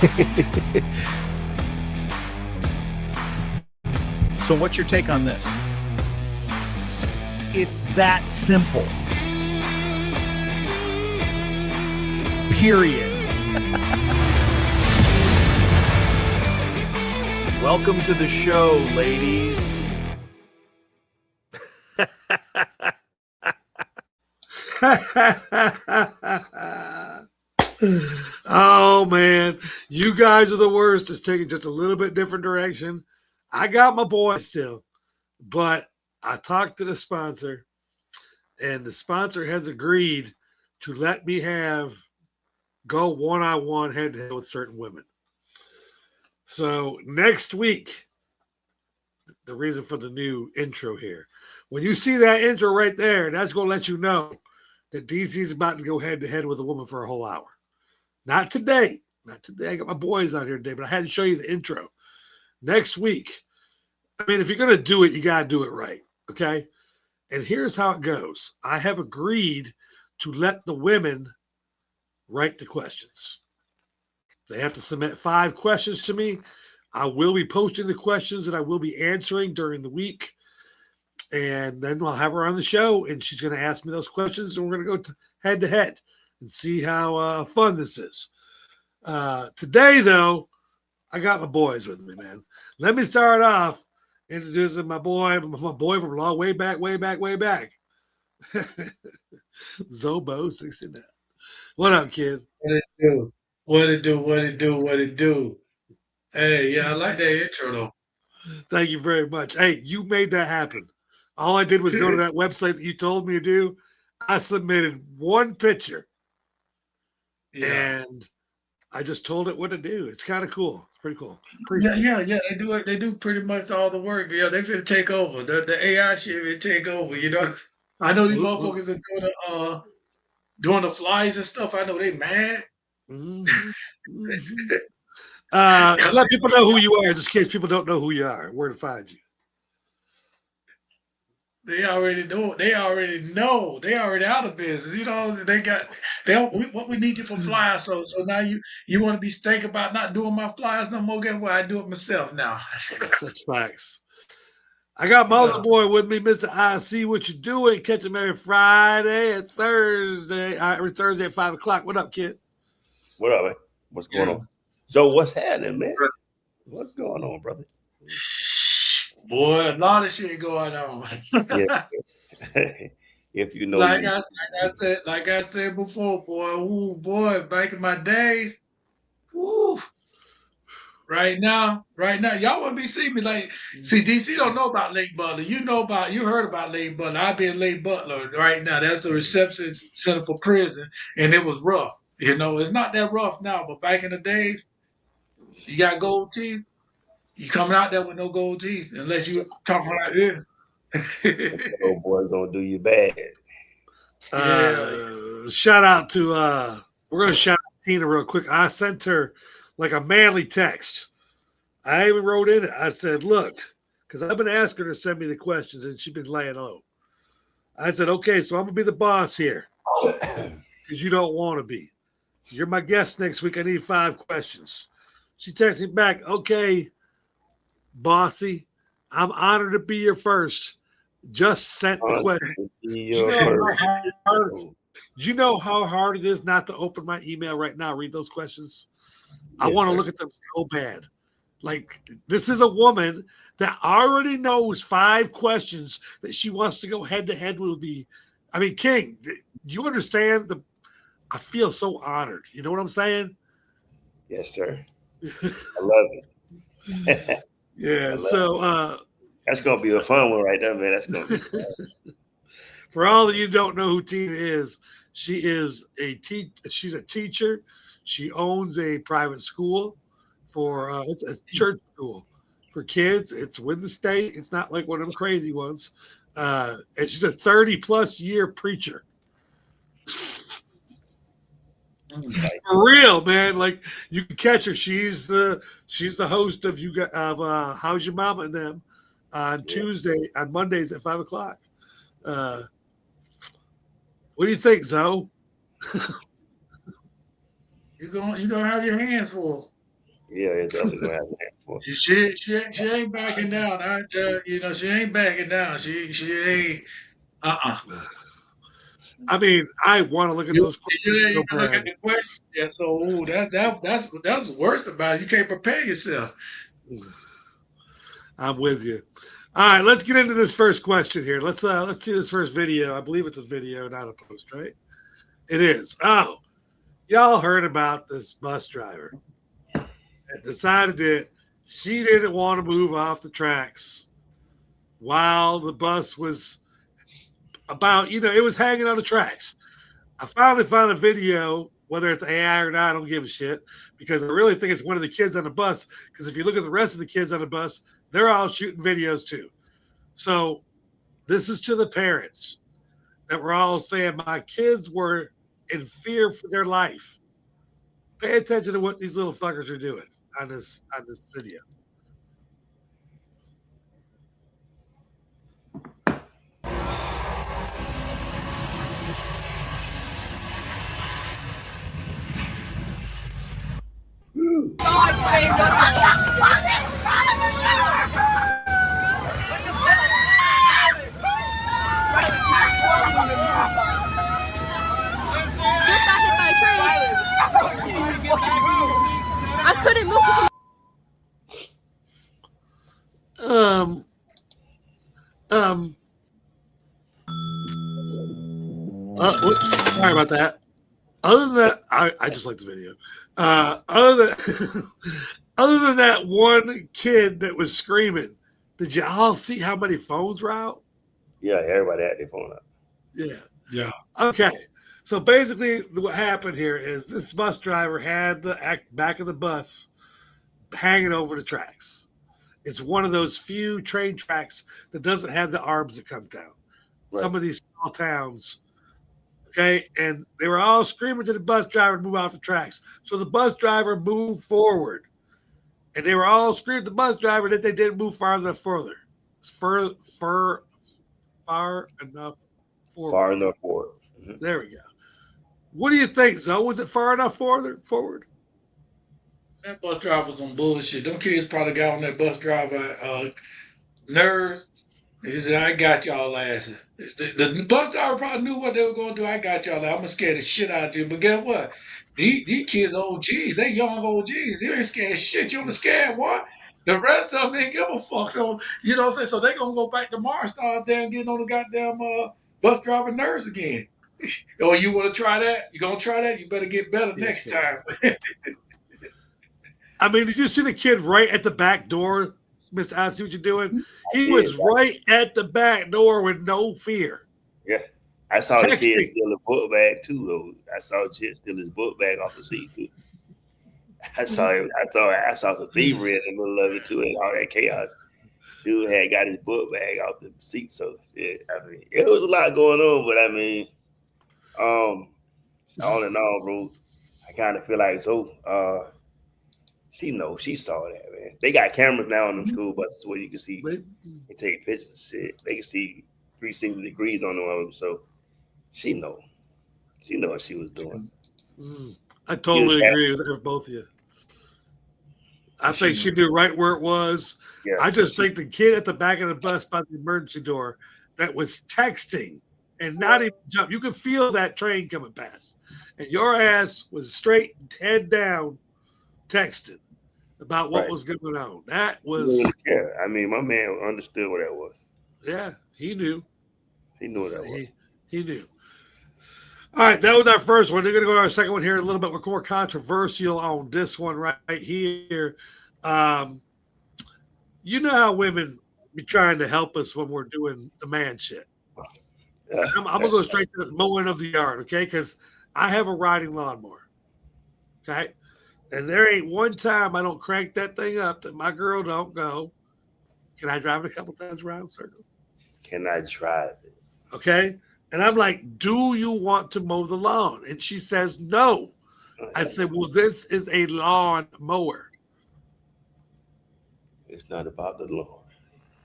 So what's your take on this? It's that simple. Period. Welcome to the show, ladies. Oh, man. You guys are the worst. It's taking just a little bit different direction. I got my boys still, but I talked to the sponsor, and the sponsor has agreed to let me go one-on-one head-to-head with certain women. So next week, the reason for the new intro here, when you see that intro right there, that's going to let you know that DC's about to go head-to-head with a woman for a whole hour. Not today. Not today. I got my boys out here today, but I had to show you the intro. Next week, I mean, if you're going to do it, you got to do it right, okay? And here's how it goes. I have agreed to let the women write the questions. They have to submit 5 questions to me. I will be posting the questions that I will be answering during the week. And then I'll have her on the show, and she's going to ask me those questions, and we're going to go head-to-head and see how fun this is. Today, though, I got my boys with me, man. Let me start off introducing my boy from long way back. Zobo 69. What up, kid? What it do? Hey, yeah, I like that intro though. Thank you very much. Hey, you made that happen. All I did was go to that website that you told me to do. I submitted one picture, and I just told it what to do. It's kind of cool. It's pretty cool. Yeah. They do it. They do pretty much all the work. Yeah, they finna take over. The AI shit finna take over. You know, I know these motherfuckers are doing the flies and stuff. I know they mad. Let people know who you are, just in case people don't know who you are, where to find you. They already know. They already out of business. You know, what we need you for flyers. So now you want to be stank about not doing my flyers no more. Guess what? I do it myself now. That's facts. I got my other boy with me, Mr. I See What You Doing. Catch him every Friday and Thursday. Every Thursday at 5 o'clock. What up, kid? What up, man? What's going on? So what's happening, man? What's going on, brother? Boy, a lot of shit going on. Yeah. If you know, like I said before, boy, back in my days, woo. Right now, y'all wouldn't be seeing me see, DC don't know about Lake Butler. You heard about Lake Butler. I've been Lake Butler right now. That's the reception center for prison, and it was rough. You know, it's not that rough now, but back in the days, you got gold teeth. You coming out there with no gold teeth unless you talking like this. Old boy gonna do you bad. Shout out to we're gonna shout out Tina real quick. I sent her like a manly text. I even wrote in it. I said, look, because I've been asking her to send me the questions and she's been laying low. I said, okay, so I'm gonna be the boss here. Because you don't want to be. You're my guest next week. I need 5 questions. She texted me back, okay, bossy, I'm honored to be your first. Just sent the question. Do you know how hard it is not to open my email right now? Read those questions. I want to look at them so bad. Like, this is a woman that already knows 5 questions that she wants to go head to head with me. I mean, King, do you understand? I feel so honored. You know what I'm saying? Yes, sir. I love it. Yeah. So that's gonna be a fun one right there, man. That's gonna be fun. For all of you who don't know who Tina is, she is she's a teacher. She owns a private school for it's a church school for kids. It's with the state. It's not like one of them crazy ones. And she's a 30+ year preacher. For real, man. Like, you can catch her. She's the host of How's Your Mama and them on on Mondays at 5 o'clock. What do you think, Zoe? You're gonna have your hands full. Yeah, it's definitely gonna happen. Boy. She ain't backing down. She ain't backing down. She ain't. I mean, I want to look at You, those you questions didn't so even look at bad. the question. Yeah, so that's the worst about it. You can't prepare yourself. I'm with you. All right, let's get into this first question here. Let's see this first video. I believe it's a video, not a post, right? It is. Oh, y'all heard about this bus driver that decided that she didn't want to move off the tracks while the bus was it was hanging on the tracks. I finally found a video, whether it's AI or not, I don't give a shit, because I really think it's one of the kids on the bus. Because if you look at the rest of the kids on the bus, they're all shooting videos too. So this is to the parents that were all saying my kids were in fear for their life. Pay attention to what these little fuckers are doing on this video. Just got hit by a train. I couldn't move. Whoops, sorry about that. Other than that, I just like the video. Other than that one kid that was screaming, did you all see how many phones were out? Yeah, everybody had their phone up. Yeah. Okay. So basically, what happened here is this bus driver had the back of the bus hanging over the tracks. It's one of those few train tracks that doesn't have the arms that come down. Right. Some of these small towns, okay, and they were all screaming to the bus driver to move off the tracks. So the bus driver moved forward, and they were all screaming at the bus driver that they didn't move far enough further. Far enough forward. Far enough forward. Mm-hmm. There we go. What do you think, Zoe? Was it far enough forward? That bus driver's on bullshit. Them kids probably got on that bus driver nerves. He said, I got y'all asses. The bus driver probably knew what they were going to do. I got y'all. I'm going to scare the shit out of you. But guess what? These kids are OGs. They young OGs. They ain't scared of shit. You only scared what? The rest of them didn't give a fuck. So, you know what I'm saying? So they going to go back tomorrow and start out there and getting on the goddamn bus driver nerves again. Oh, you want to try that? You going to try that? You better get better next time. I mean, did you see the kid right at the back door? Mr. I see what you're doing. He was right at the back door with no fear. Yeah. I saw the kid steal a book bag too, though. I saw a kid steal his book bag off the seat too. I saw some thievery in the middle of it too, and all that chaos. Dude had got his book bag off the seat. So yeah, I mean, it was a lot going on, but I mean, all in all, bro, I kind of feel like she saw that, man. They got cameras now on them school buses where you can see and take pictures of shit. They can see 360 degrees on them, so she know what she was doing. I totally agree with both of you. I think she knew right where it was. Yeah. I just think the kid at the back of the bus by the emergency door that was texting and not even jump. You could feel that train coming past. And your ass was straight head down texting about what was going on. That was I mean, my man understood what that was. Yeah, he knew. He knew what that was. He knew. All right, that was our first one. We're going to go to our second one here, a little bit more controversial on this one right here. You know how women be trying to help us when we're doing the man shit. Yeah, I'm going to go straight to the mowing of the yard, okay? Because I have a riding lawnmower, okay? And there ain't one time I don't crank that thing up that my girl don't go, can I drive it a couple times around the circle? Can I drive it? Okay? And I'm like, do you want to mow the lawn? And she says, no. I said, well, this is a lawn mower. It's not about the lawn.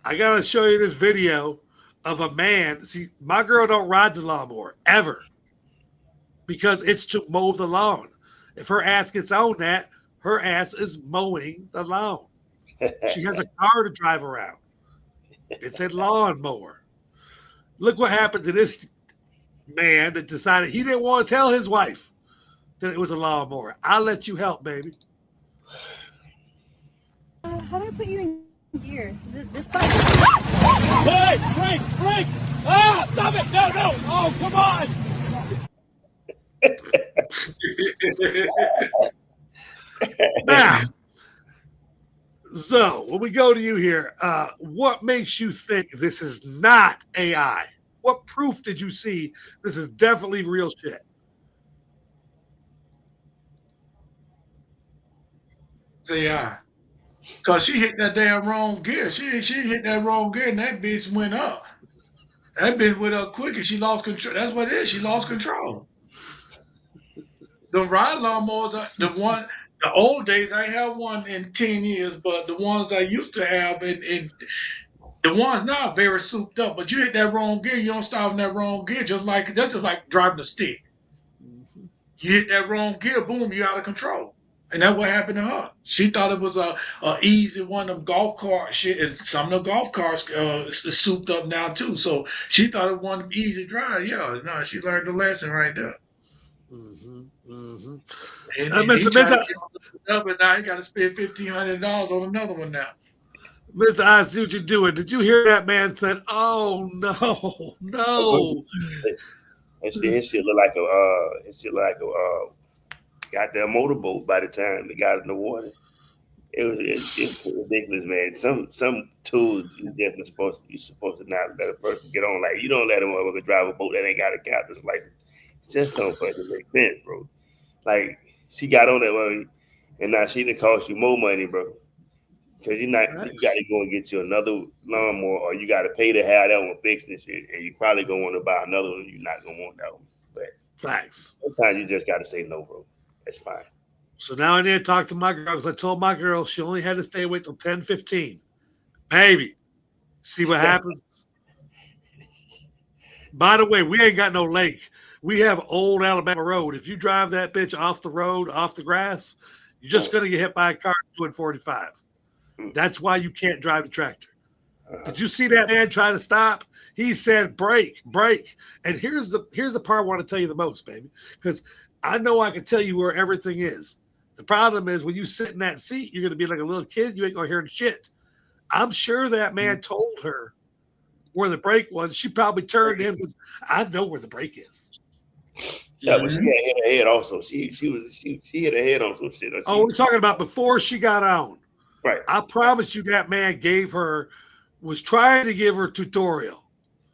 I got to show you this video of a man. See, my girl don't ride the lawnmower ever because it's to mow the lawn. If her ass gets on that, Her ass is mowing the lawn. She has a car to drive around. It's a lawnmower. Look what happened to this man that decided he didn't want to tell his wife that it was a lawnmower. I'll let you help, baby. How do I put you in gear? Is it this button? Hey, break! Ah, stop it! No! Oh, come on! Now, so when we go to you here, what makes you think this is not AI? What proof did you see this is definitely real shit? Say, cause she hit that damn wrong gear. She hit that wrong gear, and that bitch went up. That bitch went up quick, and she lost control. That's what it is. She lost control. The ride lawnmowers are the old days. I ain't had one in 10 years, but the ones I used to have, and the ones now are very souped up. But you hit that wrong gear, you don't stop in that wrong gear. That's just like driving a stick. You hit that wrong gear, boom, you're out of control. And that's what happened to her. She thought it was a easy one of them golf cart shit, and some of the golf carts is souped up now too. So she thought it was one of them easy drive. Yeah, no, she learned the lesson right there. And he tried to get up, and now he got to spend $1,500 on another one now. Mr. I see what you're doing. Did you hear that man said, "Oh no"? His shit look like a goddamn motorboat by the time it got in the water. It's ridiculous, man. Some tools you definitely supposed to not let a person get on. Like, you don't let a motherfucker drive a boat that ain't got a captain's license. It just don't fucking make sense, bro. Like, she got on that one, and now she done cost you more money, bro. Because you got to go and get you another lawnmower, or you got to pay to have that one fixed and shit. And you probably gonna want to buy another one. You're not gonna want that one. But Facts. sometimes you just got to say no, bro. That's fine. So now I need to talk to my girl, because I told my girl she only had to stay awake till 10:15. Baby, see what happens. By the way, we ain't got no lake. We have old Alabama Road. If you drive that bitch off the road, off the grass, you're just gonna get hit by a car doing 45. That's why you can't drive the tractor. Did you see that man try to stop? He said, "Brake." And here's the part I want to tell you the most, baby, because I know I can tell you where everything is. The problem is when you sit in that seat, you're going to be like a little kid. You ain't going to hear the shit. I'm sure that man told her where the brake was. She probably turned to him. I know where the brake is. Yeah, but she had hit her head also. She hit her head on some shit. Oh, we're talking about before she got on. Right. I promise you that man was trying to give her tutorial.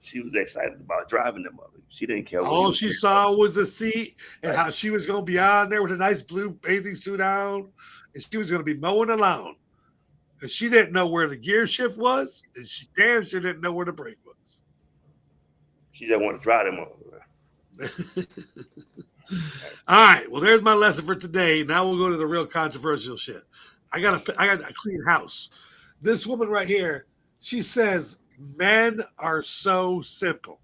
She was excited about driving them up. She didn't care. All she saw was the seat and how she was going to be on there with a nice blue bathing suit on, and she was going to be mowing the lawn. And she didn't know where the gear shift was, and she damn sure didn't know where the brake was. She just wanted to drive them up. All right. Well, there's my lesson for today. Now we'll go to the real controversial shit. I got a clean house. This woman right here, she says men are so simple.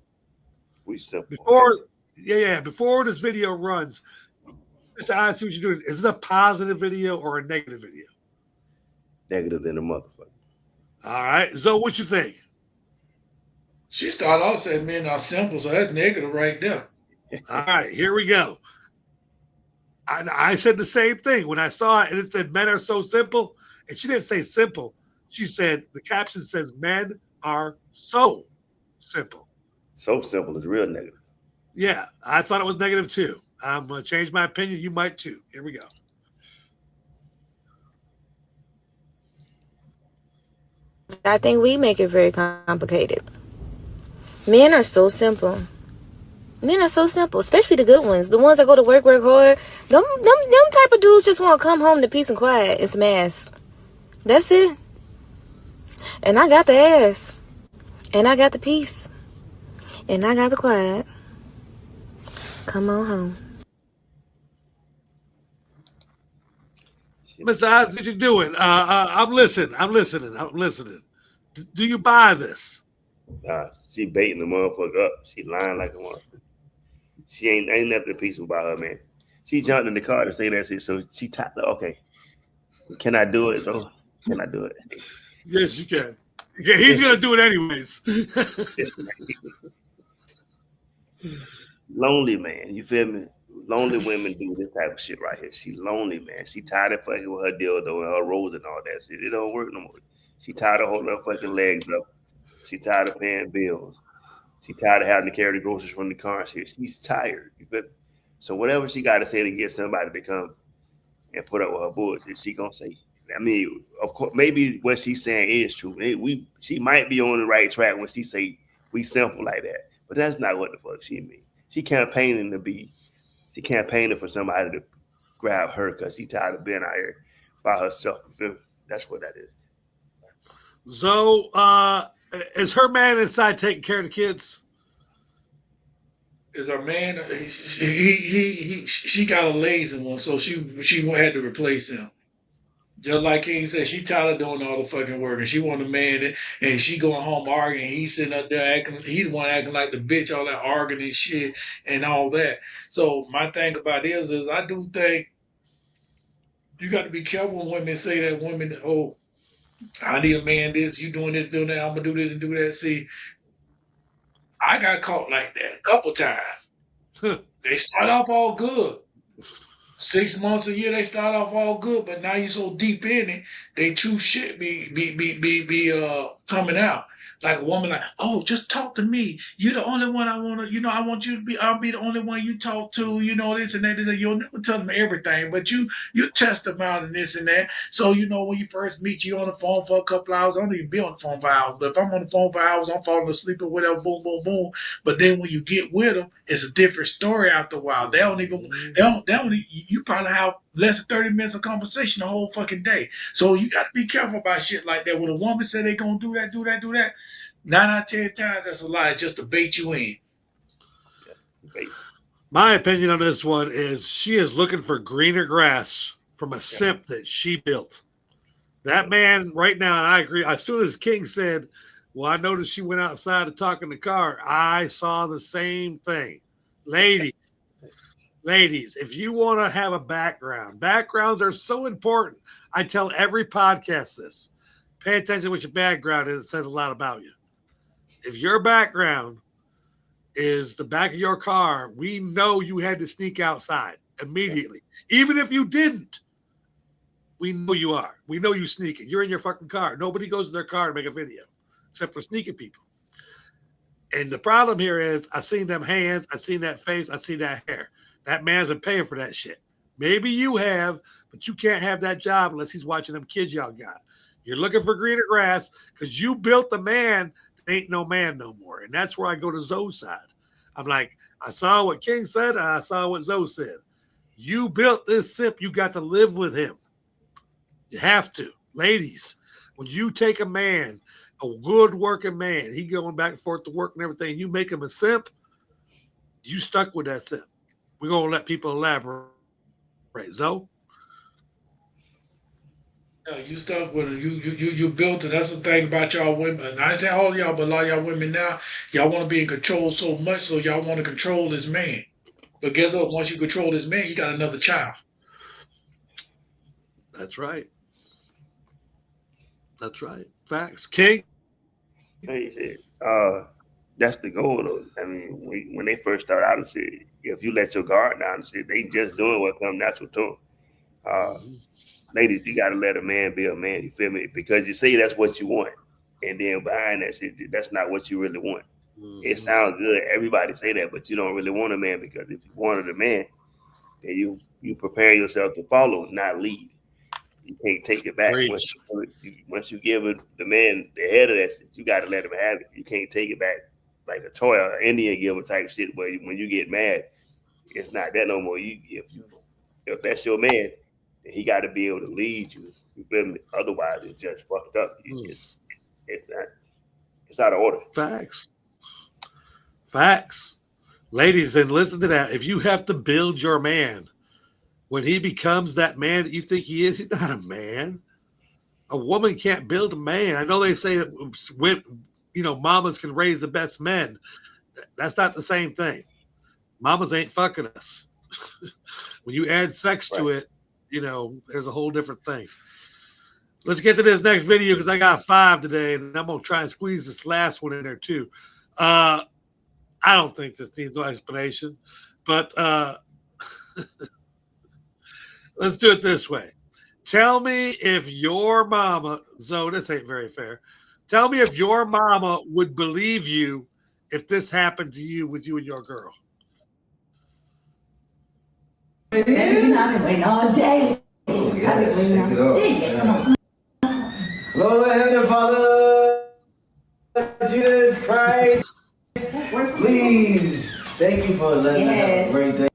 We simple. Before this video runs, Mr. I see what you're doing. Is it a positive video or a negative video? Negative than a motherfucker. All right. So what you think? She started off saying men are simple, so that's negative right there. All right, here we go. I said the same thing when I saw it, and it said men are so simple. And she didn't say simple. She said, the caption says men are so simple. So simple is real negative. Yeah, I thought it was negative too. I'm going to change my opinion. You might too. Here we go. I think we make it very complicated. Men are so simple. Men are so simple, especially the good ones. The ones that go to work hard. Them type of dudes just want to come home to peace and quiet and some ass. That's it. And I got the ass. And I got the peace. And I got the quiet. Come on home. Mr. Oz, what you doing? I'm listening. Do you buy this? She baiting the motherfucker up. She lying like a motherfucker. She ain't nothing peaceful about her, man. She jumped in the car to say that shit, so she tapped. Okay, Can I do it? So can I do it? Yes, you can. Yeah, he's gonna do it anyways. Listen, lonely man, you feel me? Lonely women do this type of shit right here. She lonely, man. She tired of fucking with her dildo and her rose and all that shit. It don't work no more. She tired of holding her fucking legs up. She tired of paying bills. She tired of having to carry the groceries from the car and shit. She's tired. You feel me? So whatever she got to say to get somebody to come and put up with her bullshit, she gonna say. I mean, of course, maybe what she's saying is true. She might be on the right track when she say we simple like that, but that's not what the fuck she mean. She campaigning for somebody to grab her because she tired of being out here by herself. You feel me? That's what that is. So, is her man inside taking care of the kids? Is her man? She got a lazy one, so she had to replace him. Just like King said, she tired of doing all the fucking work, and she want a man, and she going home arguing. He's sitting up there acting. He's the one acting like the bitch, all that arguing and shit and all that. So my thing about this is, I do think you got to be careful when women say that. Women, oh, I need a man. This, you doing this, doing that. I'm gonna do this and do that. See, I got caught like that a couple times. They start off all good. 6 months, a year, they start off all good, but now you're so deep in it, they true shit be coming out. Like a woman, like, oh, just talk to me. You're the only one I want to, I want you to be. I'll be the only one you talk to. This and that. You'll never tell them everything, but you test them out and this and that. So when you first meet, you on the phone for a couple hours. I don't even be on the phone for hours, but if I'm on the phone for hours, I'm falling asleep or whatever. Boom, boom, boom. But then when you get with them, it's a different story after a while. They don't even. You probably have less than 30 minutes of conversation the whole fucking day. So you got to be careful about shit like that. When a woman say they gonna do that, 9 out of 10 times that's a lie, just to bait you in. My opinion on this one is she is looking for greener grass from a simp that she built. That man right now, and I agree. As soon as King said, well, I noticed she went outside to talk in the car, I saw the same thing. Ladies, if you want to have a background, backgrounds are so important. I tell every podcast this. Pay attention to what your background is. It says a lot about you. If your background is the back of your car, we know you had to sneak outside immediately. Even if you didn't, we know you are. We know you sneaking. You're in your fucking car. Nobody goes to their car to make a video, except for sneaking people. And the problem here is I've seen them hands, I've seen that face, I've seen that hair. That man's been paying for that shit. Maybe you have, but you can't have that job unless he's watching them kids y'all got. You're looking for greener grass because you built the man that ain't no man no more. And that's where I go to Zoe's side. I'm like, I saw what King said, and I saw what Zoe said. You built this simp, you got to live with him. You have to. Ladies, when you take a man, a good working man, he going back and forth to work and everything, you make him a simp, you stuck with that simp. We're going to let people elaborate. Zoe? Yeah, you stuck with it. You built it. That's the thing about y'all women. And I ain't say all of y'all, but a lot of y'all women now, y'all want to be in control so much, so y'all want to control this man. But guess what? Once you control this man, you got another child. That's right. That's right. Facts. King? He said, that's the goal, though. I mean, when they first start out and shit, if you let your guard down and shit, they just doing what comes natural to them. Ladies, you got to let a man be a man, you feel me? Because you say that's what you want. And then behind that shit, that's not what you really want. It sounds good. Everybody say that, but you don't really want a man, because if you wanted a man, then you prepare yourself to follow, not lead. You can't take it back. Once you give the man the head of that shit, you got to let him have it. You can't take it back like a toy or Indian giver type shit where when you get mad, it's not that no more. If that's your man, then he got to be able to lead you. You feel me? Otherwise, it's just fucked up. It's out of order. Facts. Ladies, and listen to that. If you have to build your man, when he becomes that man that you think he is, he's not a man. A woman can't build a man. I know they say that mamas can raise the best men. That's not the same thing. Mamas ain't fucking us. When you add sex to it, there's a whole different thing. Let's get to this next video because I got 5 today, and I'm gonna try and squeeze this last one in there too. I don't think this needs no explanation, but let's do it this way. Tell me if your mama, Zoe, this ain't very fair. Tell me if your mama would believe you if this happened to you with you and your girl. I've been waiting all day. I've been waiting all day. Lord Heavenly Father, Jesus Christ, please, thank you for letting us have a great day.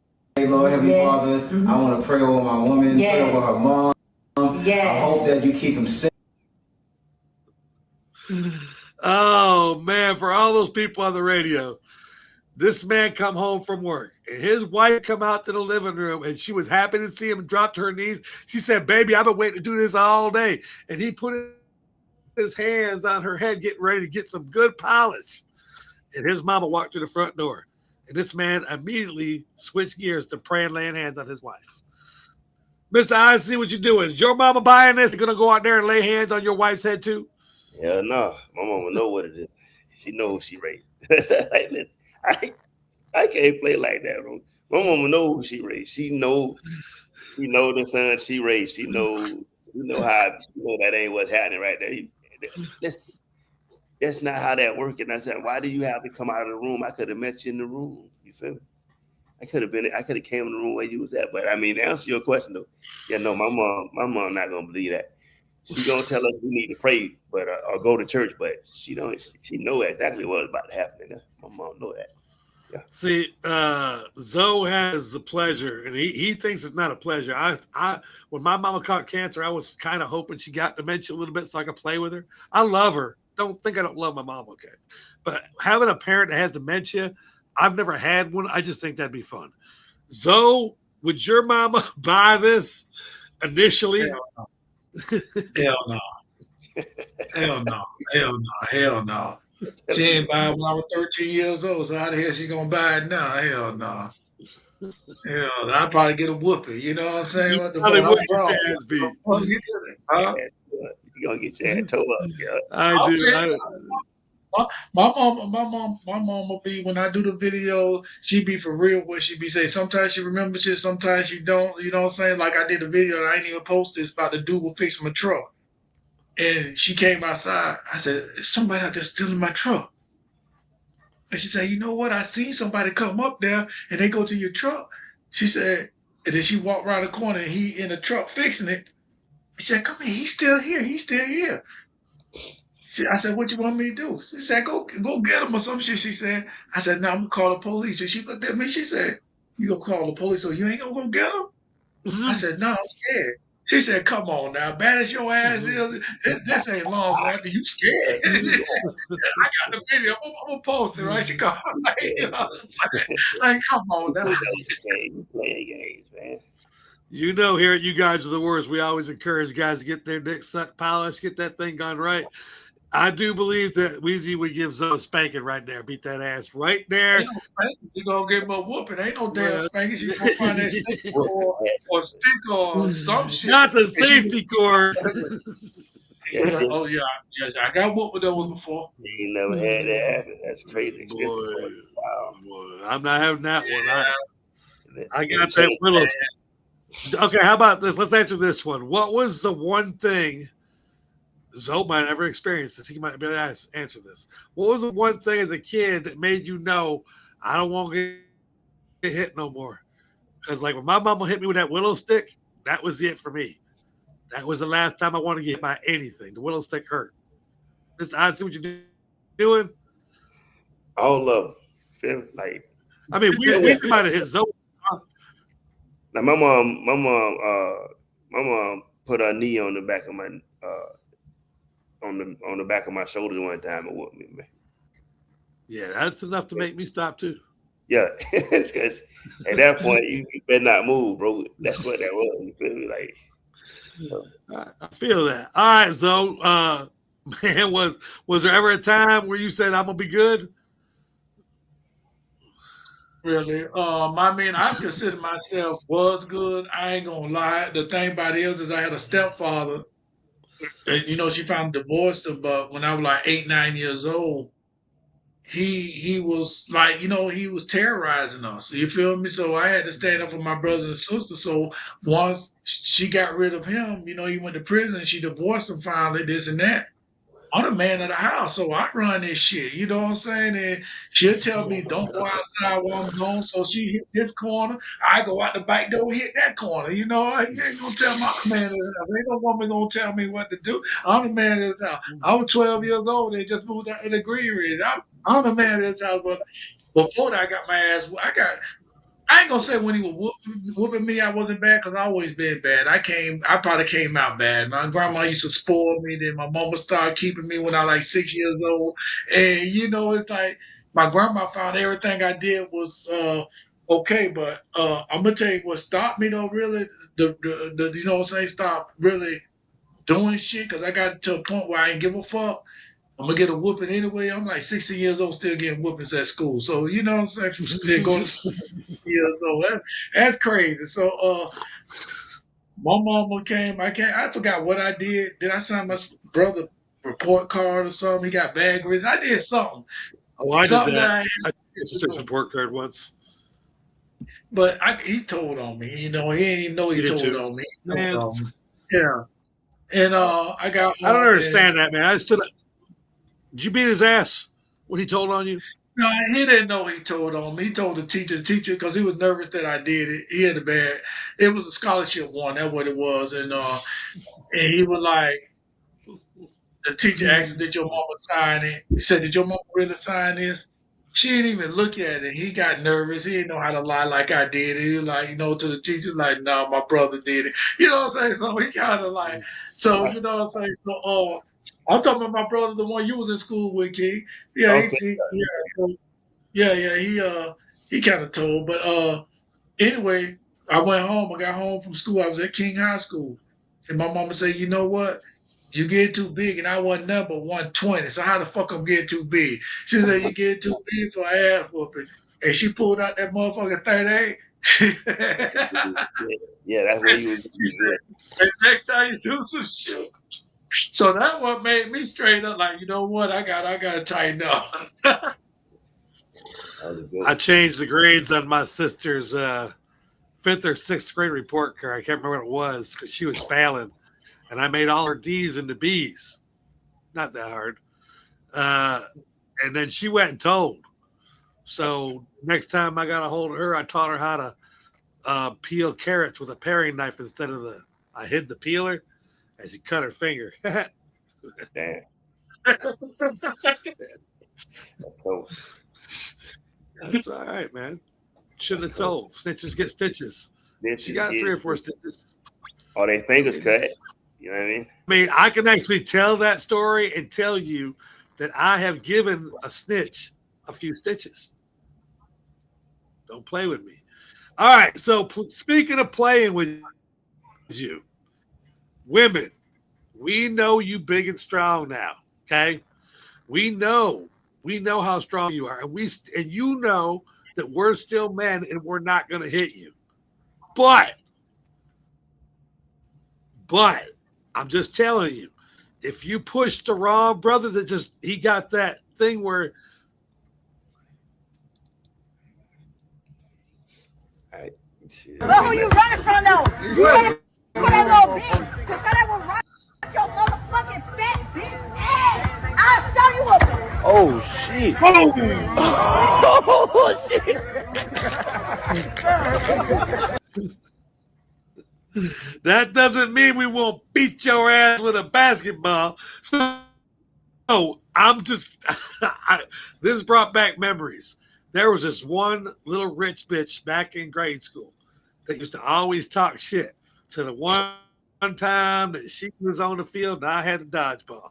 Lord Heavenly Father, I want to pray over my woman, pray over her mom. I hope that you keep them safe. Oh man, for all those people on the radio, this man come home from work and his wife come out to the living room and she was happy to see him, drop to her knees. She said, baby, I've been waiting to do this all day. And he put his hands on her head, getting ready to get some good polish. And his mama walked through the front door. And this man immediately switched gears to praying, laying hands on his wife. Mr. I see what you're doing. Is your mama buying this? You're going to go out there and lay hands on your wife's head too? Hell no. My mama know what it is. She knows who she raised. Like, listen, I can't play like that, bro. My mama know who she raised. She know the son she raised. She know that ain't what's happening right there. That's not how that works. And I said, why do you have to come out of the room? I could have met you in the room. You feel me? I could have came in the room where you was at. But I mean, to answer your question though, yeah, no, my mom not gonna believe that. She's gonna tell us we need to pray, but or go to church, but she know exactly what's about to happen. My mom know that. Yeah. See, Zoe has the pleasure, and he thinks it's not a pleasure. I when my mama caught cancer, I was kind of hoping she got dementia a little bit so I could play with her. I love her. Don't think I don't love my mom, okay? But having a parent that has dementia, I've never had one. I just think that'd be fun. Zoe, would your mama buy this initially? Hell no. Hell no. Hell no. Hell no. She ain't buy it when I was 13 years old, so how the hell she gonna buy it now? Hell no. Hell no. I'd probably get a whooping, you know what I'm saying? What the fuck? Huh? You gonna get your ass tore up, yeah. I do. My mom will be, when I do the video, she be for real what she be saying. Sometimes she remembers shit, sometimes she don't, you know what I'm saying? Like I did a video and I ain't even post this about the dude who fixed my truck. And she came outside. I said, somebody out there stealing my truck. And she said, you know what? I seen somebody come up there and they go to your truck. She said, and then she walked around the corner and he in the truck fixing it. She said, come here, he's still here. He's still here. I said, what you want me to do? She said, go get him or some shit, she said. I said, no, I'm going to call the police. And she looked at me, she said, you going to call the police so you ain't going to go get him? Mm-hmm. I said, no, I'm scared. She said, come on now, bad as your ass is, this ain't long after you scared. I got the video. I'm going to post it, right? She called me, you know, like, come on now. You playing games, man. You know, here at You Guys Are the Worst, we always encourage guys to get their dick sucked, polished, get that thing gone right. I do believe that Weezy would give Zoe a spanking right there, beat that ass right there. Ain't no spanking. She gonna give him a whooping. Ain't no damn spanking. She gonna find that stick or stick or some shit. Not the safety cord. Oh yeah, yes, I got whooped with those before. You never had that happen. That's crazy. Boy, wow. Boy, I'm not having that one. Yeah. I got that Willow. Okay, how about this? Let's answer this one. What was the one thing Zoe might never experience this? He might be able to answer this. What was the one thing as a kid that made you know I don't want to get hit no more? Because like when my mama hit me with that willow stick, that was it for me. That was the last time I wanted to get hit by anything. The willow stick hurt. I see what you're doing. All of them. Like, I mean, we might have hit Zoe. Now my mom put her knee on the back of my on the back of my shoulder one time and whooped me, man. Yeah, that's enough to make me stop too. Yeah, because at that point you better not move, bro. That's what that was. You feel me? Like, I feel that. All right, Zoe. Man, was there ever a time where you said I'm gonna be good? Really? I mean, I consider myself was good. I ain't gonna lie. The thing about it is I had a stepfather you know, she finally divorced him. But when I was like 8, 9 years old, he was like, you know, he was terrorizing us. You feel me? So I had to stand up for my brothers and sisters. So once she got rid of him, you know, he went to prison. She divorced him finally, this and that. I'm the man of the house, so I run this shit. You know what I'm saying? And she'll tell me, don't go outside while I'm gone. So she hit this corner. I go out the back door, hit that corner. You know, I ain't gonna tell my man of the house. Ain't no woman gonna tell me what to do. I'm the man of the house. I was 12 years old. They just moved out to the Green Ridge. I'm the man of this house. But before that, I got my ass. I ain't gonna say when he was whooping me, I wasn't bad because I always been bad. I probably came out bad. My grandma used to spoil me. Then my mama started keeping me when I was like 6 years old. And you know, it's like my grandma found everything I did was okay. But I'm gonna tell you what stopped me though. Really, the you know what I'm saying, stop really doing shit because I got to a point where I ain't give a fuck. I'm gonna get a whooping anyway. I'm like 16 years old, still getting whoopings at school. So you know what I'm saying? From still going to school years old. That's crazy. So my mama came. I forgot what I did. Did I sign my brother report card or something? He got bad grades. I did something. Oh, I something did that. I I took a report card once. But he told on me. You know, he didn't even know he told on me. He told on me. Yeah. And I got. I don't understand that, man. Did you beat his ass when he told on you? No, he didn't know he told on me. He told the teacher, because he was nervous that I did it. He had it was a scholarship one. That's what it was. And he was like, the teacher asked him, did your mama sign it? He said, did your mama really sign this? She didn't even look at it. He got nervous. He didn't know how to lie like I did. He was like, you know, to the teacher, like, no, my brother did it. You know what I'm saying? So he kind of like, so, you know what I'm saying? So, I'm talking about my brother, the one you was in school with, King. Yeah, Okay. he kind of told. But anyway, I went home. I got home from school. I was at King High School. And my mama said, you know what? You get too big, and I wasn't number 120. So how the fuck I'm getting too big? She said, you get too big for ass whooping. And she pulled out that motherfucking 38. Yeah, that's what you was. And next time you do some shit. So that what made me straight up like, you know what? I gotta tighten up. I changed the grades on my sister's 5th or 6th grade report card. I can't remember what it was because she was failing, and I made all her D's into B's. Not that hard. And then she went and told. So next time I got a hold of her, I taught her how to peel carrots with a paring knife instead of I hid the peeler as she cut her finger. Damn. That's all right, man. Shouldn't have told. Snitches get stitches. She got 3 or 4 stitches. All their fingers cut. You know what I mean? I mean, I can actually tell that story and tell you that I have given a snitch a few stitches. Don't play with me. All right. So speaking of playing with you, women, we know you big and strong now. Okay. We know how strong you are. And you know that we're still men and we're not going to hit you. But I'm just telling you, if you push the wrong brother he got that thing where. All right. Well, who you running from though? You running for that little bitch. Because that will rock your motherfucking fat bitch ass. I'll show you what. Oh, shit. Oh, shit. That doesn't mean we won't beat your ass with a basketball. So I'm just, this brought back memories. There was this one little rich bitch back in grade school that used to always talk shit to the one time that she was on the field and I had the dodgeball.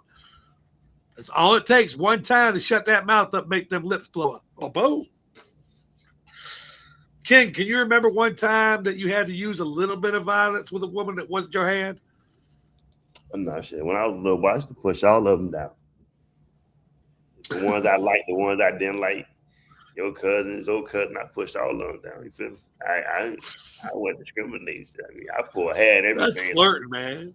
That's all it takes. One time to shut that mouth up, make them lips blow up. Boom. King, can you remember one time that you had to use a little bit of violence with a woman that wasn't your hand? No shit. When I was a little boy, I used to push all of them down. The ones I liked, the ones I didn't like. Your cousins, old cousin, I pushed all of them down. You feel me? I wasn't discriminating. I mean, I had everything. That's flirting, man.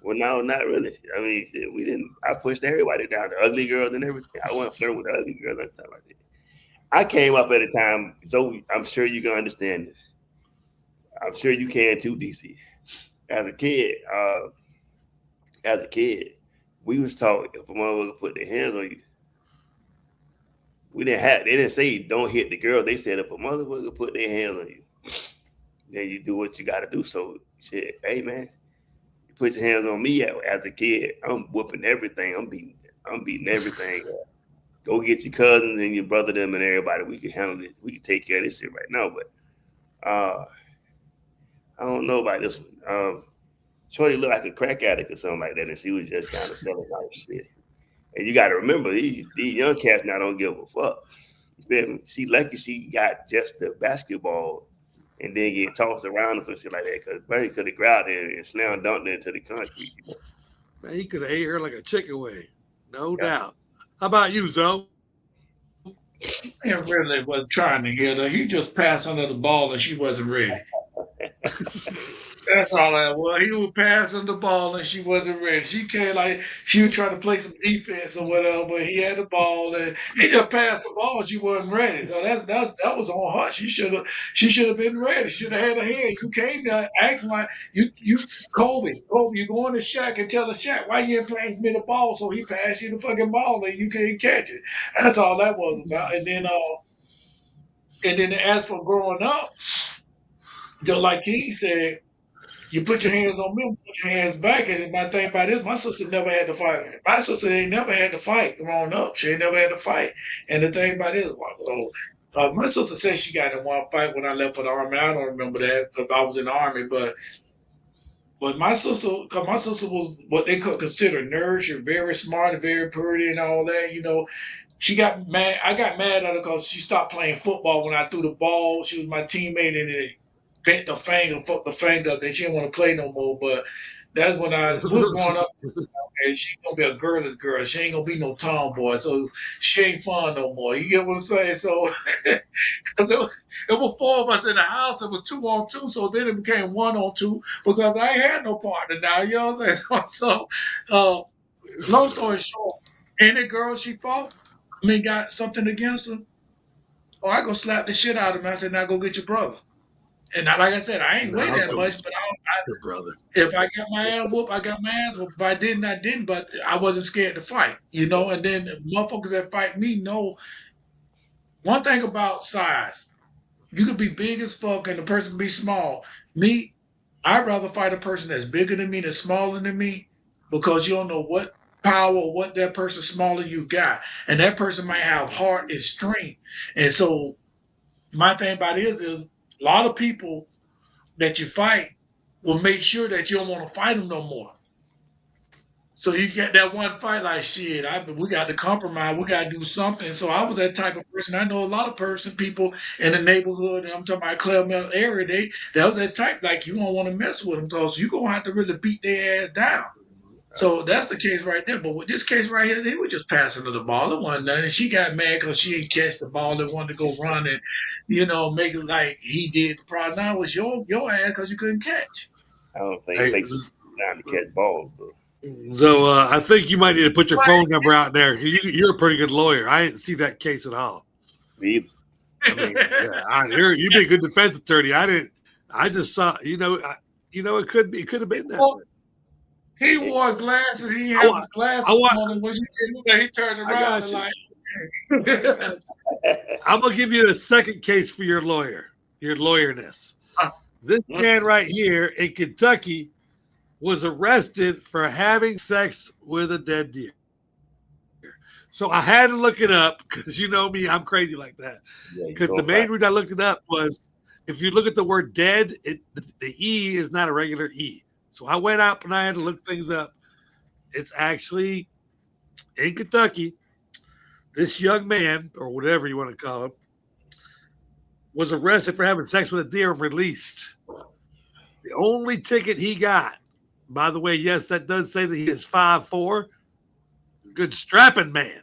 Well, no, not really. I mean, we didn't. I pushed everybody down, the ugly girls and everything. I went flirting with the ugly girls and stuff like that. I came up at a time, so I'm sure you can understand this. I'm sure you can too, DC. As a kid, we was taught if a motherfucker put their hands on you, they didn't say don't hit the girl. They said if a motherfucker put their hands on you, then you do what you got to do. So shit, hey man, you put your hands on me as a kid, I'm whooping everything. I'm beating everything. Go get your cousins and your brother them and everybody. We can handle it. We can take care of this shit right now. But I don't know about this one. Shorty looked like a crack addict or something like that, and she was just kind of selling out shit. And you got to remember, these young cats now don't give a fuck. You feel me? She lucky she got just the basketball and then get tossed around or some shit like that, because he could have grabbed her and slam dunked her into the concrete. Man, he could have ate her like a chicken wing, no doubt. How about you, Zoe? He really was trying to hit her. He just passed under the ball and she wasn't ready. That's all that was. He was passing the ball and she wasn't ready. She came like she was trying to play some defense or whatever, but he had the ball and he just passed the ball and she wasn't ready. So that was on her. She should have been ready. Should have had her head. You came there acting like you Kobe, you go in the Shaq and tell the Shaq why you ain't playing me the ball, so he passed you the fucking ball and you can't catch it. That's all that was about. And then as for growing up, just like he said, you put your hands on me, put your hands back. And my thing about this, my sister never had to fight. My sister ain't never had to fight growing up. She ain't never had to fight. And the thing about this, my sister said she got in one fight when I left for the Army. I don't remember that because I was in the Army. But my sister was what they could consider nurtured, very smart and very pretty and all that. You know, she got mad. I got mad at her because she stopped playing football when I threw the ball. She was my teammate and it bent the finger, fucked the finger up, then she didn't want to play no more. But that's when I was growing up, and she's gonna be a girlish girl. She ain't gonna be no tomboy, so she ain't fun no more. You get what I'm saying? So there were four of us in the house. It was 2-on-2, so then it became 1-on-2 because I ain't had no partner now. You know what I'm saying? So, long story short, any girl she fought, got something against her, I go slap the shit out of her. I said, now go get your brother. And like I said, I ain't weigh that much, but if I got my ass whooped, I got my ass whooped. If I didn't, I didn't, but I wasn't scared to fight, you know? And then motherfuckers that fight me know one thing about size. You could be big as fuck and the person can be small. Me, I'd rather fight a person that's bigger than me, that's smaller than me, because you don't know what power or what that person smaller you got. And that person might have heart and strength. And so my thing about it is a lot of people that you fight will make sure that you don't want to fight them no more. So you get that one fight like, shit, we got to compromise. We got to do something. So I was that type of person. I know a lot of people in the neighborhood, and I'm talking about Claremont area, that was that type, like, you don't want to mess with them because you're going to have to really beat their ass down. So that's the case right there. But with this case right here, they were just passing her the ball. It wasn't nothing. She got mad because she didn't catch the ball and wanted to go run and, make it like he did. The problem now was your ass because you couldn't catch. I don't think it takes time to catch balls, bro. So I think you might need to put your phone number out there. You're a pretty good lawyer. I didn't see that case at all. Me either. I mean, you'd be a good defense attorney. I just saw, it could have been that. He wore glasses. He had his glasses on, and when he turned around and like. I'm gonna give you the second case for your lawyerness. This man right here in Kentucky was arrested for having sex with a dead deer. So I had to look it up because you know me, I'm crazy like that. Because the main reason I looked it up was if you look at the word dead, the E is not a regular E. So I went out and I had to look things up. It's actually in Kentucky. This young man, or whatever you want to call him, was arrested for having sex with a deer and released. The only ticket he got, by the way, yes, that does say that he is 5'4", good strapping man.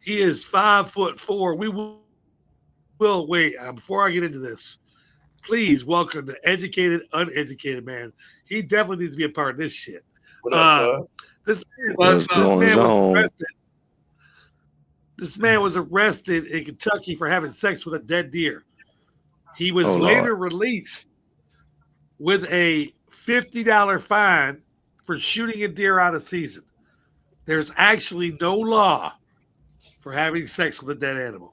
He is 5'4". We will wait before I get into this. please welcome the educated, uneducated man. He definitely needs to be a part of this shit. What up, This What's man was on? arrested. This man was arrested in Kentucky for having sex with a dead deer. He was Oh, later Lord. released with a $50 fine for shooting a deer out of season. There's actually no law for having sex with a dead animal.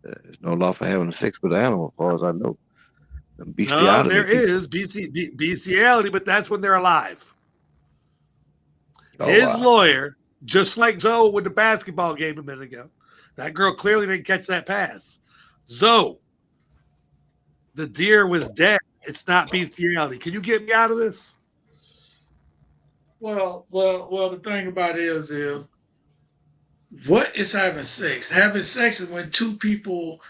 There's no law for having sex with an animal, as far as I know. No, Bestiality. there is bestiality, but that's when they're alive. Oh, His wow. lawyer, just like Zoe with the basketball game a minute ago, that girl clearly didn't catch that pass. Zoe, the deer was dead. It's not bestiality. Can you get me out of this? Well, the thing about it is what is having sex? Having sex is when two people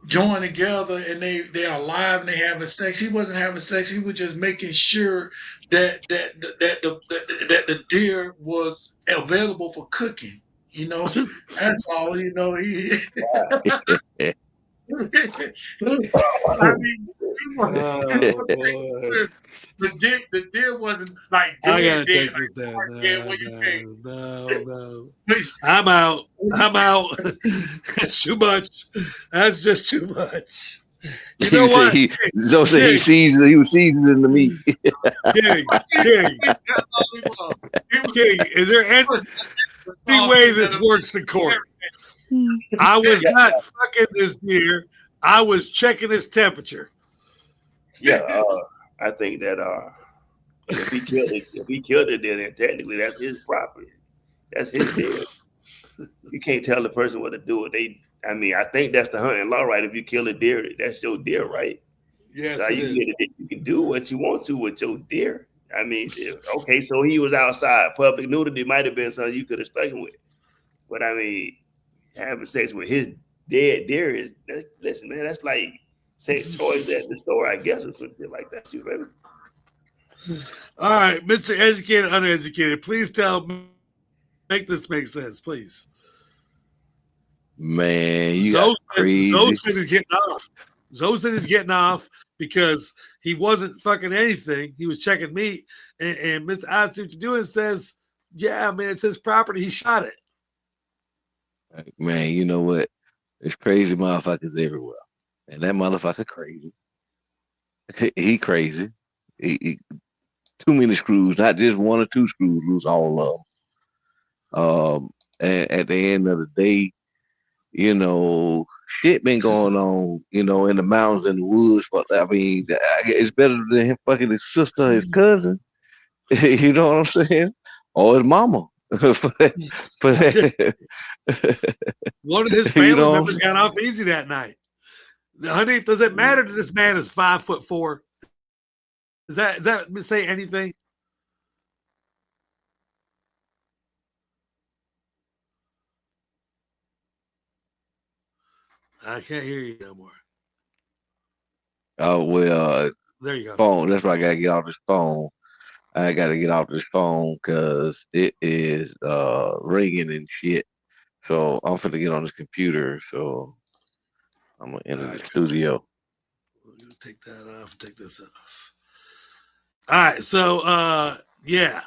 join together and they are alive and they having sex. He wasn't having sex. He was just making sure that the deer was available for cooking. You know, that's all. You know, he. I mean, the deer wasn't like I gotta dead. take this down. What you think? No. I'm out. That's too much. That's just too much. You know what? Zoe said he was seasoning the meat. King, is there any way this works in court? I was not fucking this deer. I was checking his temperature. Yeah, I think that if he killed it, then technically that's his property. That's his deer. You can't tell the person what to do. I think that's the hunting law, right? If you kill a deer, that's your deer, right? Yes, so you can do what you want to with your deer. I mean, okay, so he was outside. Public nudity might have been something you could have stuck him with. But I mean, having sex with his dead deer listen, man, that's like sex toys at the store, I guess, or something like that, too, baby. All right, Mr. Educated, Uneducated, please make this make sense, please. Man, you got crazy. Zoe said he's getting off. Zoe said he's getting off because he wasn't fucking anything. He was checking meat. And Mr. I see what you're doing says, yeah, man, it's his property. He shot it. Man, you know what? There's crazy motherfuckers everywhere. And that motherfucker crazy. He crazy. He too many screws, not just one or two screws, lose all of them. And at the end of the day, you know, shit been going on, you know, in the mountains and the woods. But I mean, it's better than him fucking his sister, his cousin. You know what I'm saying? Or his mama. One of his family members got off easy that night. Honey, does it matter that this man is 5'4"? Does that say anything? I can't hear you no more. Oh, well, there you go. Phone. That's why I gotta get off this phone. I gotta get off this phone because it is ringing and shit. So I'm finna get on this computer. So I'm gonna enter the studio. We're gonna take that off. Take this off. All right. So yeah.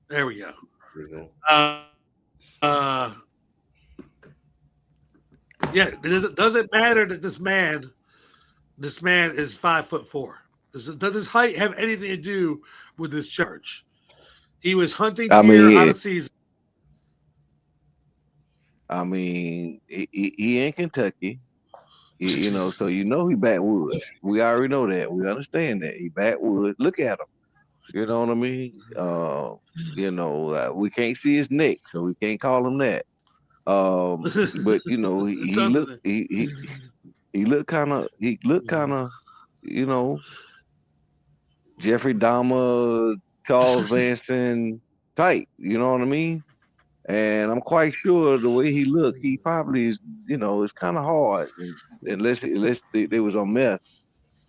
There we go. Yeah, does it matter that this man is 5'4"? Does his height have anything to do with this charge? He was hunting deer out of season. I mean, he in Kentucky, you know, so you know he backwoods. We already know that. We understand that he backwoods. Look at him. You know what I mean? You know, we can't see his neck, so we can't call him that. But you know, he looked kind of, you know, Jeffrey Dahmer, Charles Manson type. You know what I mean? And I'm quite sure the way he looked, he probably is, you know, it's kind of hard unless they was on meth.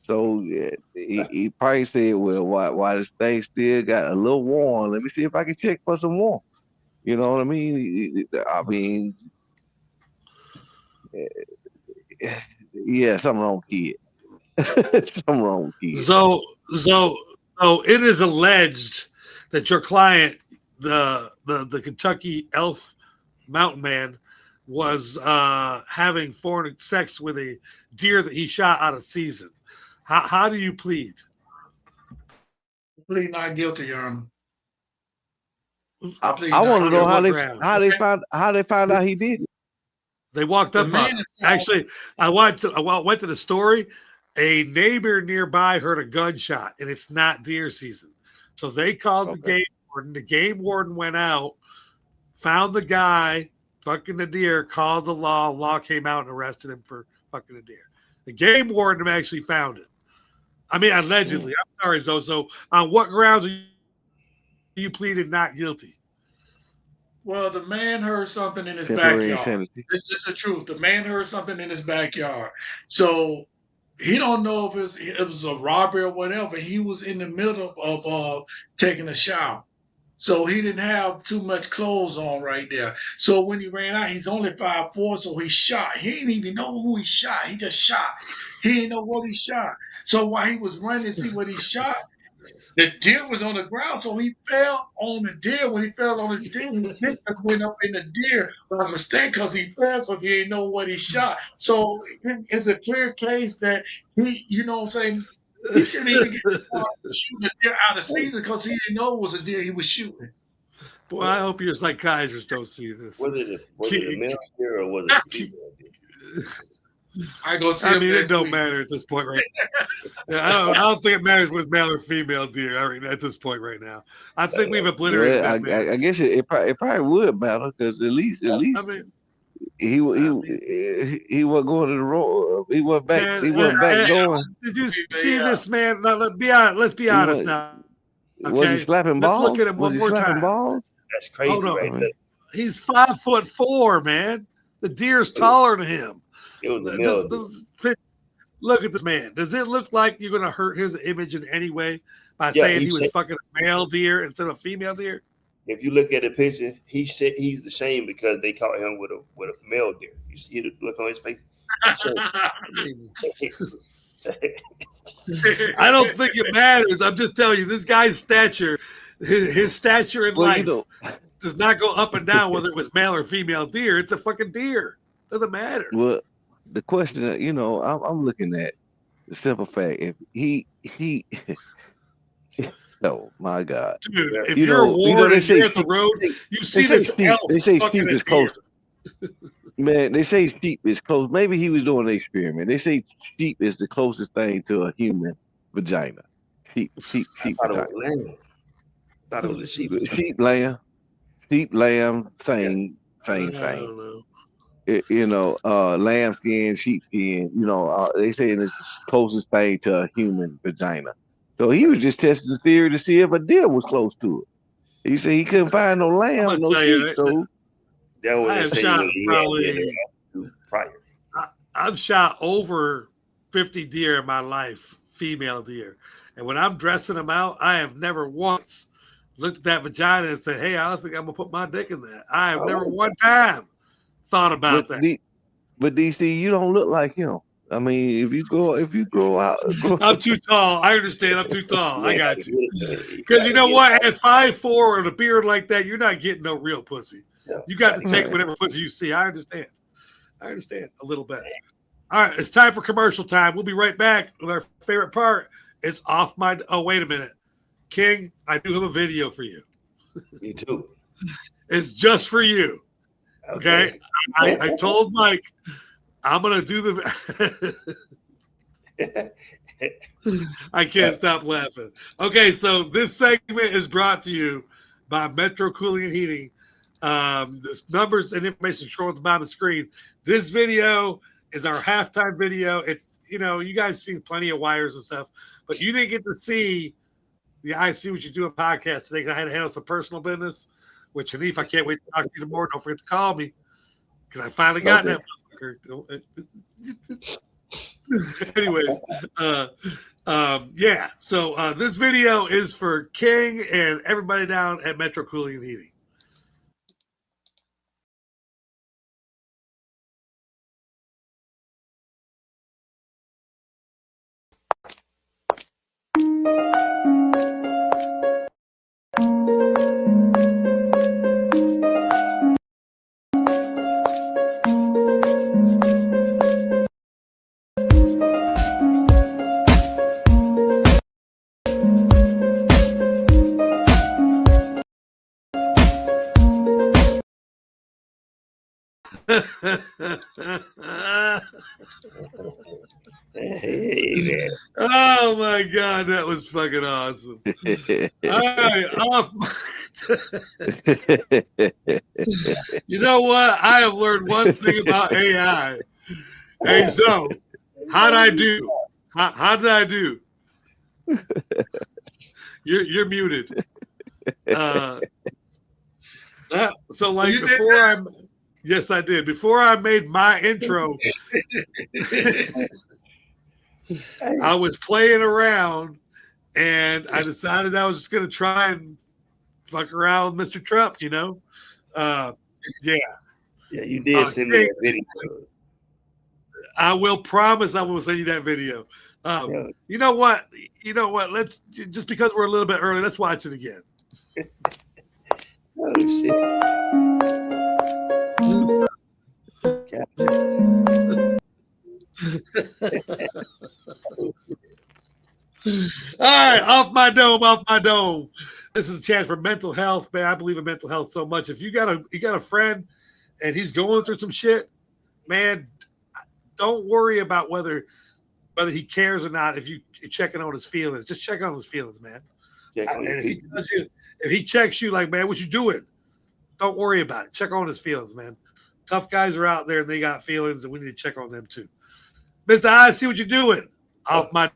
So yeah, he probably said, well, why this thing still got a little warm? Let me see if I can check for some warm. You know what I mean? I mean, yeah, something wrong, kid. Something wrong, kid. So it is alleged that your client, the Kentucky Elf Mountain Man, was having foreign sex with a deer that he shot out of season. How do you plead? Plead not guilty, Your Honor. I want to know how they found out he did it. They walked up on it. Actually, I went to the story. A neighbor nearby heard a gunshot, and it's not deer season. So they called the game warden. The game warden went out, found the guy fucking the deer, called the law. Law came out and arrested him for fucking the deer. The game warden actually found it. I mean, allegedly. I'm sorry, Zoe. So on what grounds are you pleaded not guilty? Well, the man heard something in his backyard. This is the truth. The man heard something in his backyard. So he don't know if it was a robbery or whatever. He was in the middle of taking a shower. So he didn't have too much clothes on right there. So when he ran out, he's only 5'4", so he shot. He didn't even know who he shot. He just shot. He didn't know what he shot. So while he was running to see what he shot, the deer was on the ground, so he fell on the deer. When he fell on the deer, his dick just went up in the deer by mistake because he fell, because he didn't know what he shot. So it's a clear case that he, you know what I'm saying, he shouldn't even get shooting a deer out of season because he didn't know it was a deer he was shooting. Boy, I hope your psychiatrists don't see this. Was it a male deer or was it a female deer? I mean, it don't matter at this point right now. I don't think it matters with male or female deer at this point right now. I think we've obliterated that. I guess it probably would matter because at least I mean, he wasn't going to the road. He wasn't back. He wasn't back going. Did you see this man? Now, let's be honest now. Okay? Was he slapping balls? Let's look at him one more time. Balls? That's crazy, right there. He's 5'4", man. The deer's taller than him. It was a male. Look at this man. Does it look like you're going to hurt his image in any way by saying he was fucking a male deer instead of a female deer? If you look at the picture, he said he's ashamed because they caught him with a male deer. You see the look on his face? I don't think it matters. I'm just telling you, this guy's stature, his stature in life does not go up and down whether it was male or female deer. It's a fucking deer. Doesn't matter. Well, the question that I'm looking at the simple fact: if he oh my God, dude, if you're a ward and you're at the road, you see this elf. They say sheep is close. Man, they say sheep is close. Maybe he was doing an experiment. They say sheep is the closest thing to a human vagina. Sheep. I thought it was a sheep. Sheep, lamb, same thing. I don't know. Lamb skin, sheep skin, they say it's the closest thing to a human vagina. So he was just testing the theory to see if a deer was close to it. He said he couldn't find no lamb, no sheep. So I've shot over 50 deer in my life, female deer. And when I'm dressing them out, I have never once looked at that vagina and said, hey, I don't think I'm going to put my dick in that. I have never one time thought about that. But DC, you don't look like him. I mean, if you grow out, I'm too tall. I understand. I'm too tall. I got you. Because you know what? At 5'4" and a beard like that, you're not getting no real pussy. You got to take whatever pussy you see. I understand a little bit. All right, it's time for commercial time. We'll be right back with our favorite part. It's off my. Oh, wait a minute, King. I do have a video for you. Me too. It's just for you. Okay. I told Mike I'm gonna do the. I can't stop laughing. Okay, so this segment is brought to you by Metro Cooling and Heating. This numbers and information scrolling at the bottom of the screen. This video is our halftime video. It's you guys seen plenty of wires and stuff, but you didn't get to see the I See What You Do podcast today because I had to handle some personal business. Which Hanif, I can't wait to talk to you tomorrow. Don't forget to call me because I finally got that motherfucker. Anyways, yeah. So this video is for King and everybody down at Metro Cooling and Heating. Hey, man. Oh my God, that was fucking awesome. All right, off. You know what? I have learned one thing about AI. Hey, so how'd I do? How did I do? You're muted. So like You did before I, yes, I did. Before I made my intro, I was playing around, and I decided I was just gonna try and fuck around with Mr. Trump. You know, yeah. Yeah, you did send me that video. I will promise I will send you that video. Yeah. You know what? Let's just because we're a little bit early, let's watch it again. Oh shit. All right, off my dome. This is a chance for mental health, man. I believe in mental health so much. If you got a friend and he's going through some shit, man, don't worry about whether he cares or not. If you're checking on his feelings, just check on his feelings, man. And if he checks you like, man, what you doing? Don't worry about it. Check on his feelings, man. Tough guys are out there and they got feelings, and we need to check on them too. Mr. I see what you're doing. Off my.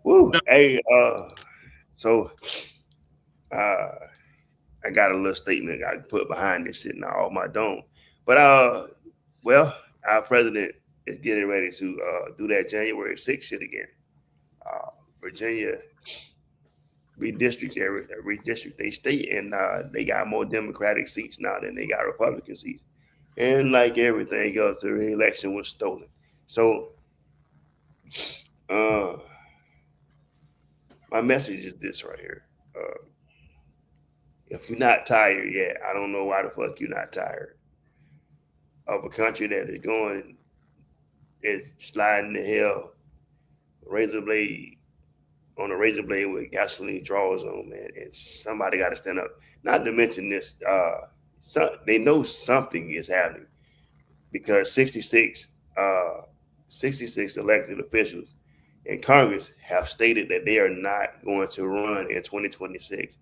Woo. Hey, so I got a little statement I put behind this shit now off my dome. But well, our president is getting ready to do that January 6th shit again. Virginia redistrict they state, and they got more Democratic seats now than they got Republican seats. And like everything else, the election was stolen. So my message is this right here. If you're not tired yet, I don't know why the fuck you're not tired of a country that is sliding to hell, razor blade with gasoline drawers on, man. And somebody got to stand up. Not to mention this, they know something is happening because 66 elected officials in Congress have stated that they are not going to run in 2026.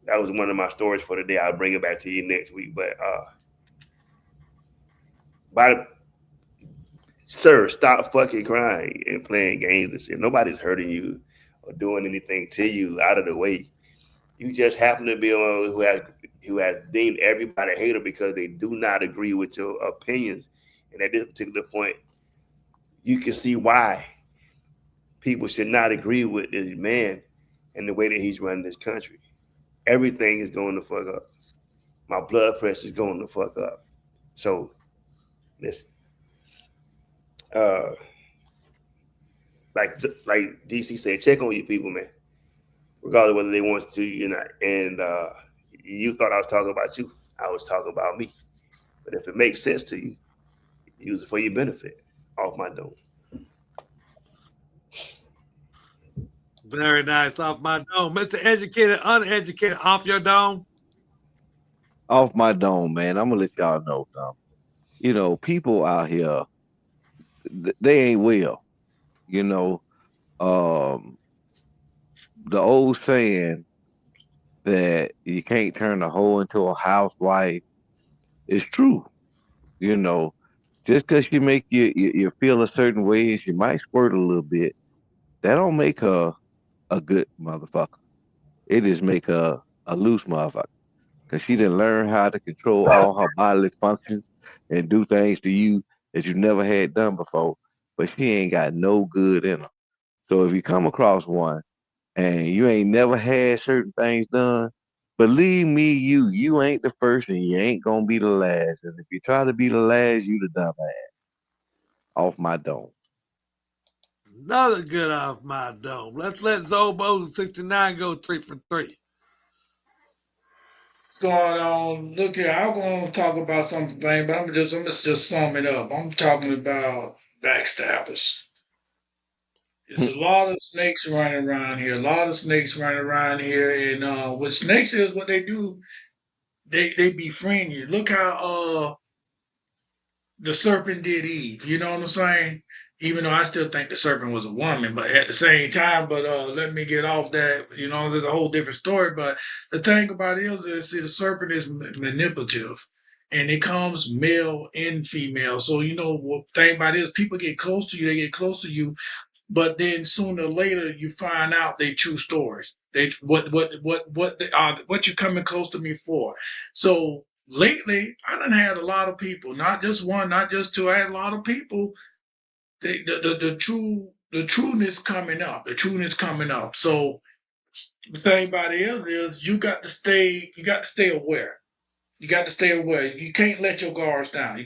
That was one of my stories for today. I'll bring it back to you next week. But sir, stop fucking crying and playing games and shit. Nobody's hurting you or doing anything to you out of the way. You just happen to be one who has deemed everybody a hater because they do not agree with your opinions. And at this particular point, you can see why people should not agree with this man and the way that he's running this country. Everything is going to fuck up. My blood pressure is going to fuck up. So, listen. Like DC said, check on your people, man. Regardless of whether they want to or not. And you thought I was talking about you. I was talking about me. But if it makes sense to you, use it for your benefit. Off my dome. Very nice. Off my dome. Mr. Educated, uneducated, off your dome. Off my dome, man. I'm gonna let y'all know something. You know, people out here, they ain't well. You know, the old saying that you can't turn a hoe into a housewife is true. You know, just because she make you feel a certain way, she might squirt a little bit. That don't make her a good motherfucker. It just make her a loose motherfucker. Because she didn't learn how to control all her bodily functions and do things to you that you never had done before. But she ain't got no good in her. So if you come across one and you ain't never had certain things done, believe me, you ain't the first and you ain't gonna be the last. And if you try to be the last, you the dumbass. Off my dome. Another good off my dome. Let's let Zobo 69 go 3 for 3. What's going on? Look here, I'm gonna talk about something, but I'm just sum it up. I'm talking about backstabbers. There's a lot of snakes running around here. And what snakes is, what they do, they befriend you. Look how the serpent did Eve. You know what I'm saying? Even though I still think the serpent was a woman, but at the same time, let me get off that. You know, there's a whole different story. But the thing about it is see, the serpent is manipulative, and it comes male and female. So you know, what thing about it is, people get close to you, they get close to you, but then sooner or later you find out they true stories. They what you coming close to me for? So lately, I done had a lot of people, not just one, not just two. I had a lot of people. The trueness coming up. The trueness coming up. So the thing about it is you got to stay aware. You got to stay aware. You can't let your guards down.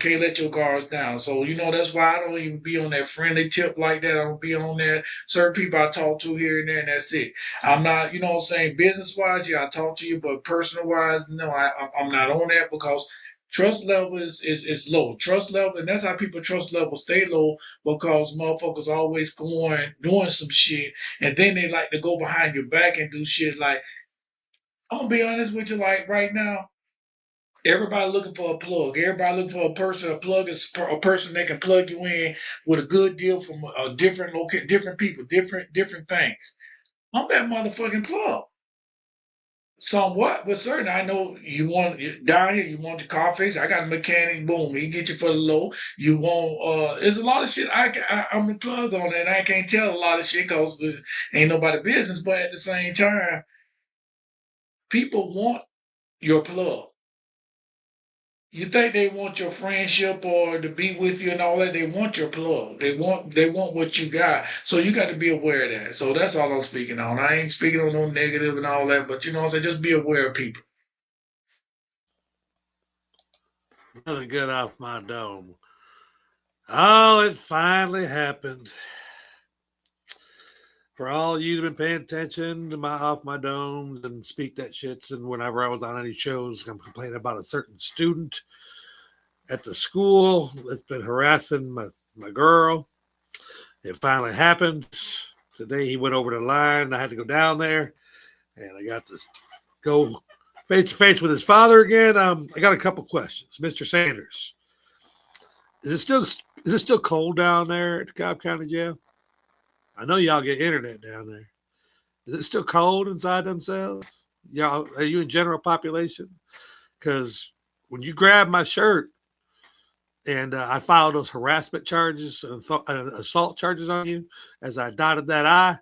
So, you know, that's why I don't even be on that friendly tip like that. I don't be on that. Certain people I talk to here and there, and that's it. I'm not, you know what I'm saying, business-wise, yeah, I talk to you, but personal-wise, no, I'm not on that because trust level is low. Trust level, and that's how people trust level stay low because motherfuckers always doing some shit, and then they like to go behind your back and do shit like, I'm going to be honest with you, like right now, everybody looking for a plug. Everybody looking for a person. A plug is a person that can plug you in with a good deal from a different different people, different things. I'm that motherfucking plug. Somewhat, but certainly I know you want down here. You want your car fixed. I got a mechanic. Boom, he get you for the low. You want. There's a lot of shit. I'm the plug on it, and I can't tell a lot of shit because ain't nobody business. But at the same time, people want your plug. You think they want your friendship or to be with you and all that? They want your plug. They want what you got. So you got to be aware of that. So that's all I'm speaking on. I ain't speaking on no negative and all that, but you know what I'm saying? Just be aware of people. Another good off my dome. Oh, it finally happened. For all you who've been paying attention to my off my domes and speak that shits, and whenever I was on any shows, I'm complaining about a certain student at the school that's been harassing my girl. It finally happened. Today he went over the line. I had to go down there, and I got to go face to face with his father again. I got a couple questions, Mr. Sanders. Is it still cold down there at the Cobb County Jail? I know y'all get internet down there. Is it still cold inside them cells? Y'all, are you in general population? Because when you grab my shirt and I filed those harassment charges and assault charges on you as I dotted that I,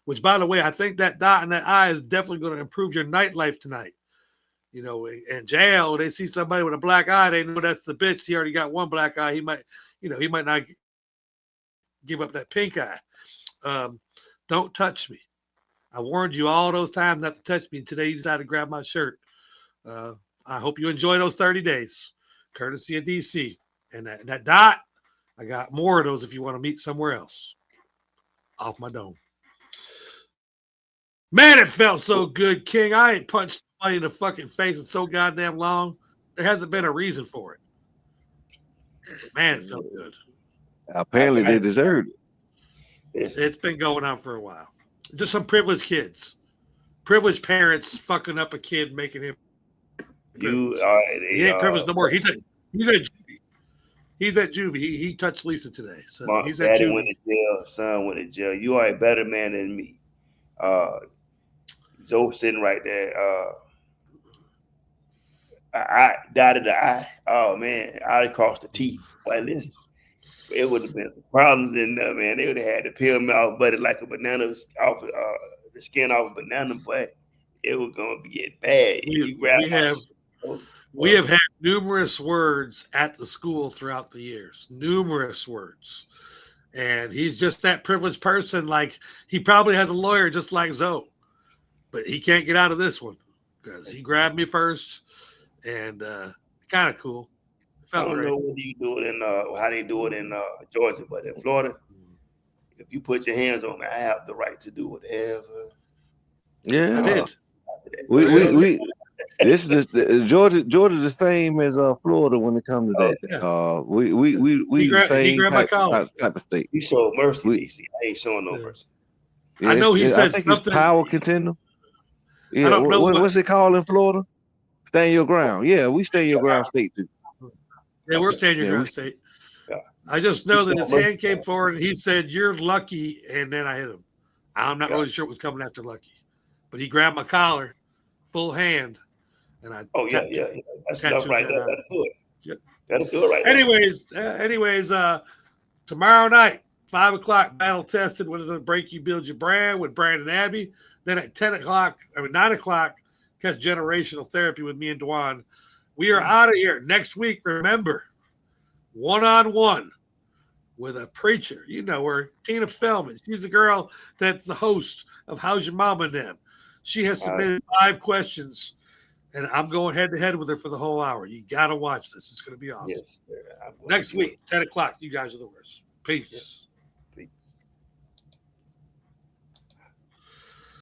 which by the way, I think that dot and that I is definitely going to improve your nightlife tonight. You know, in jail, they see somebody with a black eye, they know that's the bitch. He already got one black eye. He might not give up that pink eye. Don't touch me. I warned you all those times not to touch me. Today you decided to grab my shirt. I hope you enjoy those 30 days, courtesy of DC. And that dot, I got more of those if you want to meet somewhere else. Off my dome. Man, it felt so good, King. I ain't punched somebody in the fucking face in so goddamn long. There hasn't been a reason for it. Man, it felt good. Apparently they deserved it. It's been going on for a while. Just some privileged kids. Privileged parents fucking up a kid, making him privileged. He ain't privileged no more. He's at juvie. He's at juvie. He touched Lisa today. So he's at juvie. Went to jail. Son went to jail. You are a better man than me. Joe sitting right there. I dotted the I. Oh man, I crossed the T. Well, listen. It would have been some problems in there, man. They would have had to peel me off, but like a banana off the skin off a banana, but it was gonna get bad. We have had numerous words at the school throughout the years. Numerous words. And he's just that privileged person. Like he probably has a lawyer just like Zoe, but he can't get out of this one because he grabbed me first, and kind of cool. I don't know whether you do it in how they do it in Georgia, but in Florida, if you put your hands on me, I have the right to do whatever. Yeah. I did. We this is Georgia the same as Florida when it comes to that. Yeah. We He the grabbed same my collar. type of state. You showed mercy, DC. I ain't showing no mercy. I know he said I think something. it's power contender. Yeah, I don't know what's it called in Florida? Stand your ground. Yeah, we stand your ground state too. Yeah, we're stand your ground state. Yeah. I just know that his hand came forward and he said, "You're lucky," and then I hit him. I'm not really sure what was coming after lucky, but he grabbed my collar, full hand, and I. Oh yeah. That's enough right there. That'll do it. Yep. That'll do it right there. Anyways, tomorrow night, 5 o'clock, battle tested. What is it? Break You, Build Your Brand with Brandon Abbey. Then at 9 o'clock, catch Generational Therapy with me and Dwan. We are out of here next week. Remember, one-on-one with a preacher. You know her, Tina Spellman. She's the girl that's the host of How's Your Mama and Them. She has submitted 5 questions, and I'm going head-to-head with her for the whole hour. You got to watch this. It's going to be awesome. Yes, sir. Next week, 10 o'clock. You guys are the worst. Peace. Peace.